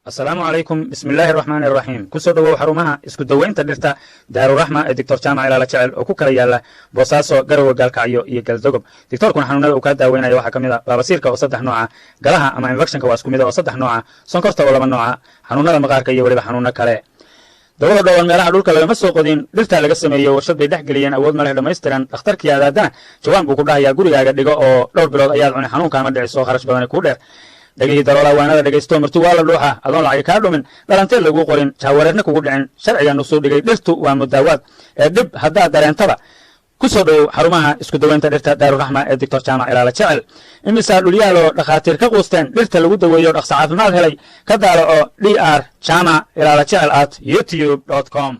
السلام عليكم بسم الله الرحمن الرحيم كسو دو حرمها اسكو دوينتا ديرتا دارو رحمة دكتور جامع إلى جعل او كوكلا يالا بوساسو غرو غالكعيو iyo galdogob دكتور xanuunada uu ka daaweynayo waxa kamida baabasiirka oo saddex nooca galaha ama infectionka waa isku mid oo saddex nooca sonkorta oo laba nooca xanuunada maqaarka iyo waliba xanuuna kale dawada dhawaan meelaha dhulka laga soo qodin dhirta laga sameeyo warshad bay dhaxgeliyeen awood ma leh dhameystiran dhakhtarkii aadaadana jawaan buu ku dhahayaa gurigaaga dhigo oo dhowr bilood ayaad cunay xanuunka ma dhiciso kharash badan ku dheer dhagihii daroola waanada dhagaysto marti waa la dhuuxa adoon lacag kaa dhumin dhalanteed lagu qorin jaawareerna kugu dhicin sharcigan soo dhigay dhirtu waa mudaawaad ee dhib haddaa dareentaba ku soo dhow xarumaha isku daweynta dhirta daaru raxma ee doctor jaamac ilaala jecel imisaa dhulyaalo dhakhaatiir ka quusteen dhirta lagu daweeyo dhaqso caafimaad helay ka daalo oo dr jaamac ilaala jecel at youtube.com